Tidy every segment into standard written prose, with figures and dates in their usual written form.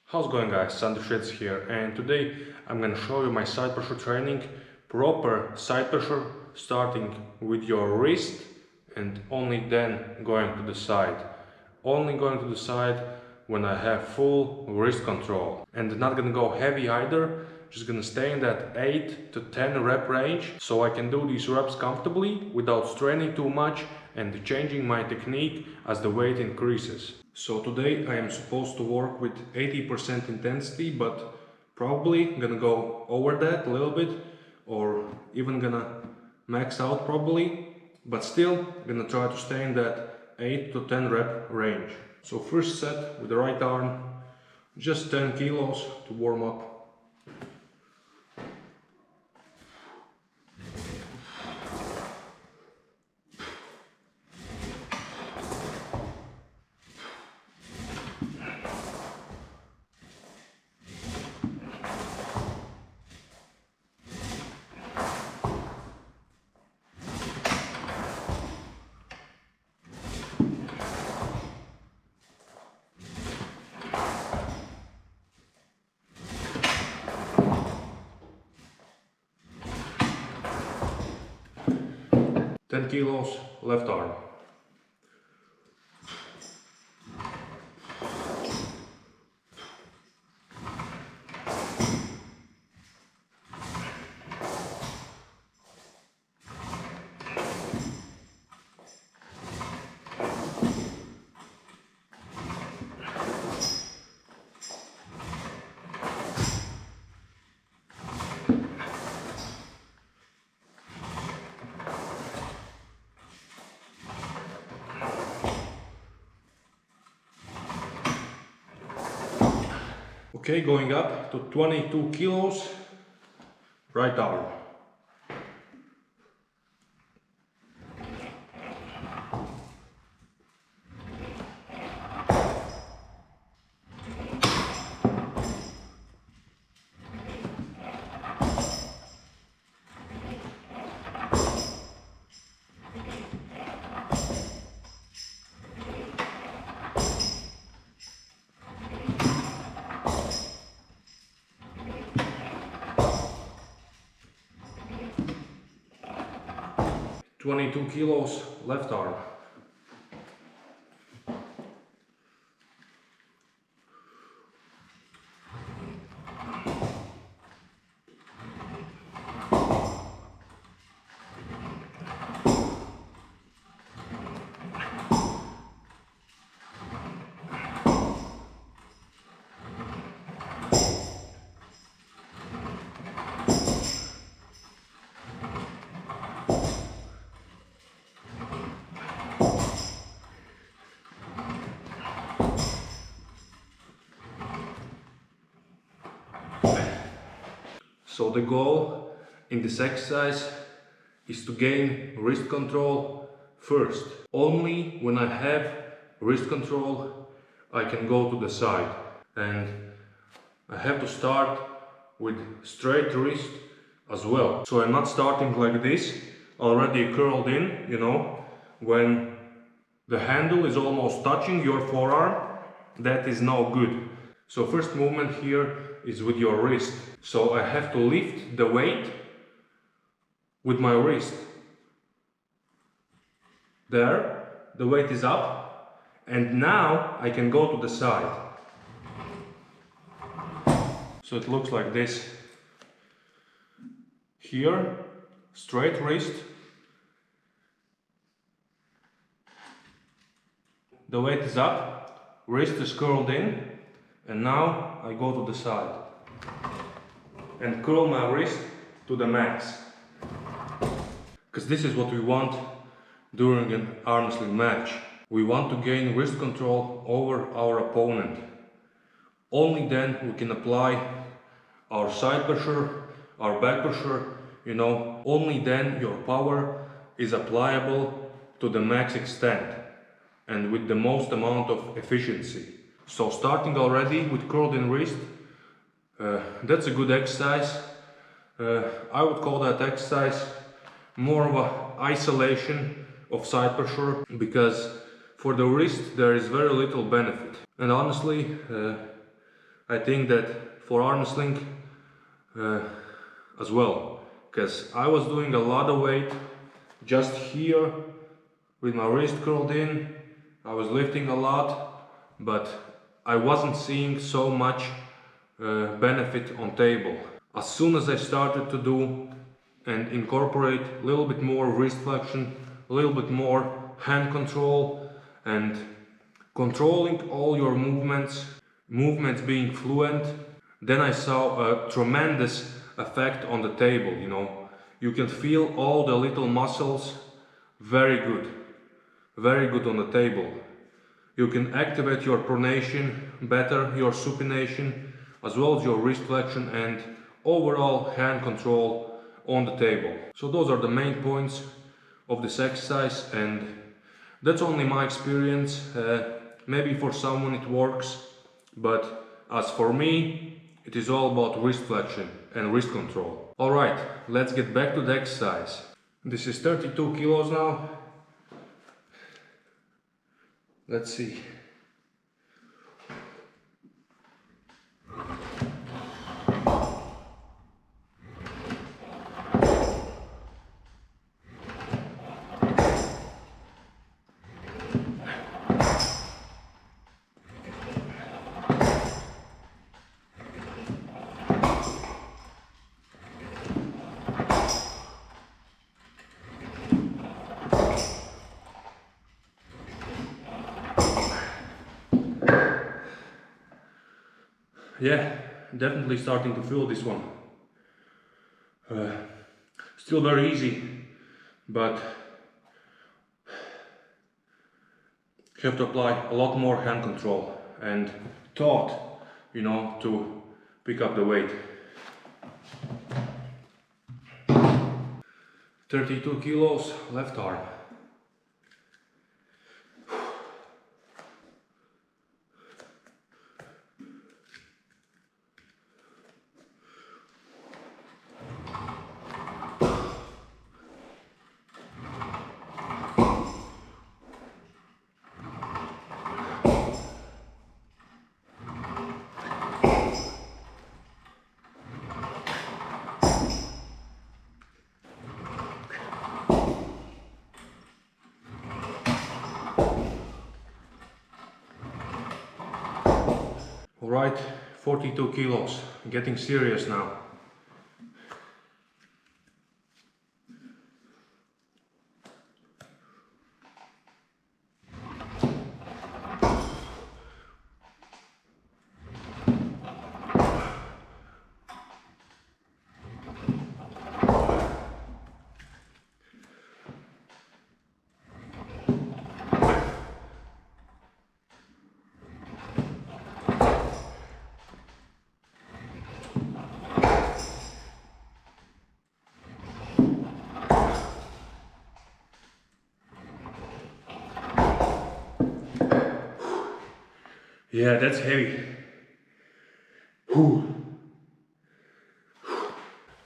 How's it going, guys? Sandris here, and today I'm gonna show you my side pressure training. Proper side pressure, starting with your wrist and only then going to the side. Only going to the side when I have full wrist control. And not gonna go heavy either, just gonna stay in that 8 to 10 rep range so I can do these reps comfortably without straining too much and changing my technique as the weight increases. So today I am supposed to work with 80% intensity, but probably gonna go over that a little bit, or even gonna max out probably, but still gonna try to stay in that 8 to 10 rep range. So first set with the right arm, just 10 kilos to warm up. Ten kilos left arm. Okay, going up to 22 kilos, right arm. Twenty-two kilos left arm. So the goal in this exercise is to gain wrist control first. Only when I have wrist control I can go to the side, and I have to start with straight wrist as well. So I'm not starting like this, already curled in, you know, when the handle is almost touching your forearm. That is no good. So first movement here is with your wrist. So I have to lift the weight with my wrist. There, the weight is up, and now I can go to the side. So it looks like this. Here, straight wrist. The weight is up, wrist is curled in, and now I go to the side and curl my wrist to the max. Because this is what we want during an arm wrestling match. We want to gain wrist control over our opponent. Only then we can apply our side pressure, our back pressure, you know, only then your power is applicable to the max extent and with the most amount of efficiency. So starting already with curled in wrist, that's a good exercise. I would call that exercise more of a isolation of side pressure, because for the wrist there is very little benefit. And honestly, I think that for arm wrestling as well, because I was doing a lot of weight just here with my wrist curled in. I was lifting a lot, but I wasn't seeing so much benefit on table. As soon as I started to do and incorporate a little bit more wrist flexion, a little bit more hand control, and controlling all your movements being fluent, then I saw a tremendous effect on the table, you know. You can feel all the little muscles very good on the table. You can activate your pronation better, your supination, as well as your wrist flexion and overall hand control on the table. So those are the main points of this exercise, and that's only my experience. Maybe for someone it works, but as for me, it is all about wrist flexion and wrist control. Alright, let's get back to the exercise. This is 32 kilos now. Let's see. Yeah, definitely starting to feel this one. Still very easy, but you have to apply a lot more hand control and thought, you know, to pick up the weight. 32 kilos, left arm. Alright, 42 kilos, getting serious now. Yeah, that's heavy. Whew.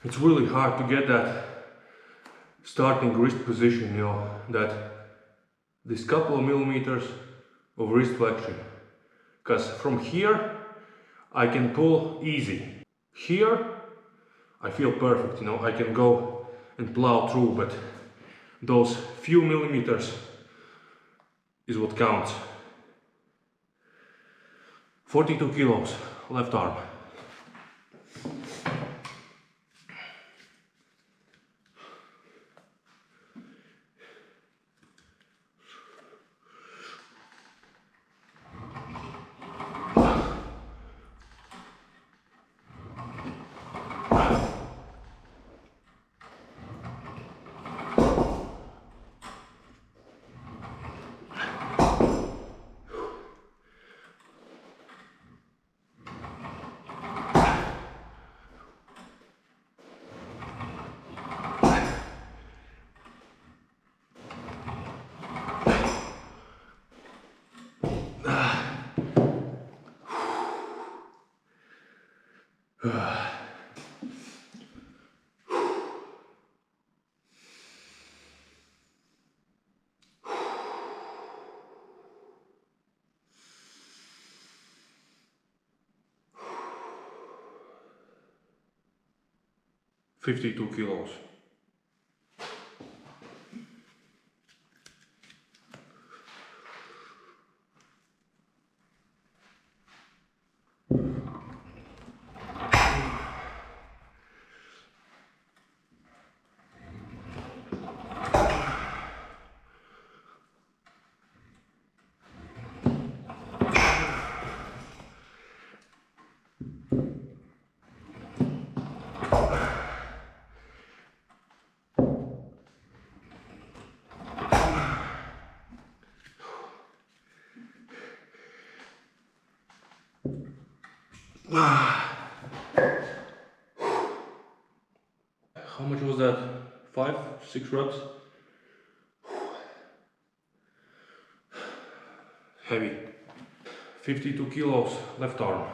It's really hard to get that starting wrist position, you know, that this couple of millimeters of wrist flexion. Because from here I can pull easy. Here I feel perfect, you know, I can go and plow through, but those few millimeters is what counts. 42 kilos, left arm. 52 kilos. How much was that? 5, 6 reps? Heavy. 52 kilos left arm.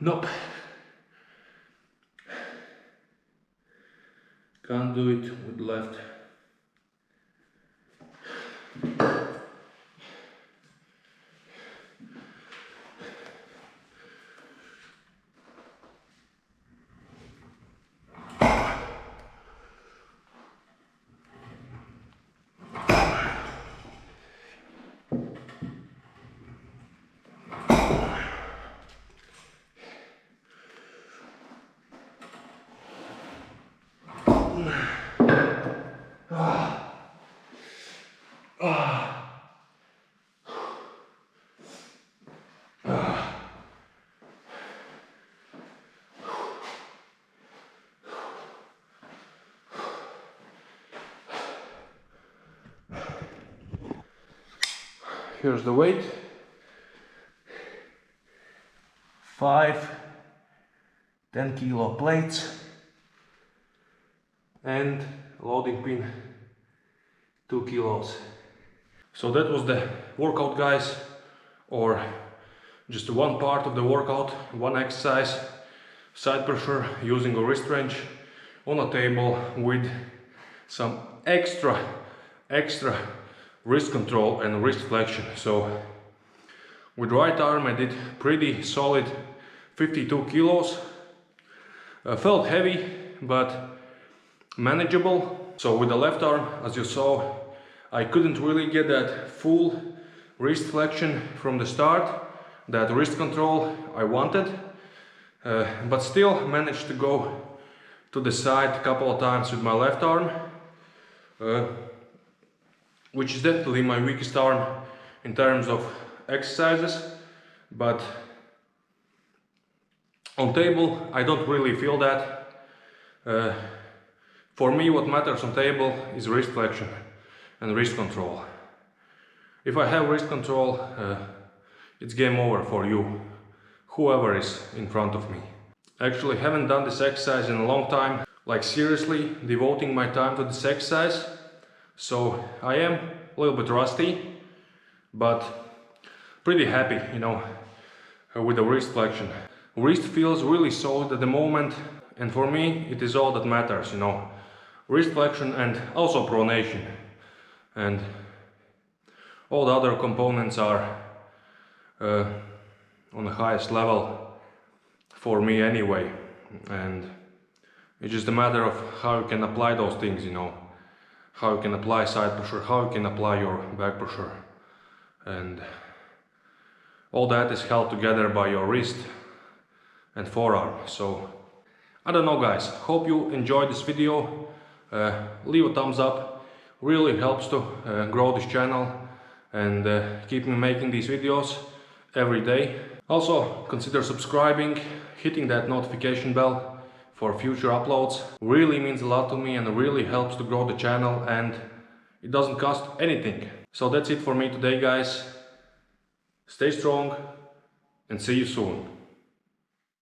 Nope. Can't do it with left. Here's the weight. 5 10 kilo plates and loading pin 2 kilos. So that was the workout, guys, or just one part of the workout, one exercise, side pressure using a wrist wrench on a table with some extra wrist control and wrist flexion. So with right arm I did pretty solid 52 kilos. Felt heavy but manageable. So with the left arm, as you saw, I couldn't really get that full wrist flexion from the start, that wrist control I wanted, but still managed to go to the side a couple of times with my left arm, which is definitely my weakest arm in terms of exercises, but on table I don't really feel that. For me, what matters on table is wrist flexion and wrist control. If I have wrist control, it's game over for you, whoever is in front of me. Actually, haven't done this exercise in a long time, like seriously devoting my time to this exercise. So I am a little bit rusty, but pretty happy, you know, with the wrist flexion. Wrist feels really solid at the moment, and for me it is all that matters, you know. Wrist flexion and also pronation, and all the other components are on the highest level for me anyway, and it's just a matter of how you can apply those things, you know. How you can apply side pressure, how you can apply your back pressure, and all that is held together by your wrist and forearm. So I don't know, guys, hope you enjoyed this video. Leave a thumbs up, really helps to grow this channel and keep me making these videos every day. Also consider subscribing, hitting that notification bell for future uploads. Really means a lot to me and really helps to grow the channel, and it doesn't cost anything. So that's it for me today, guys. Stay strong and see you soon.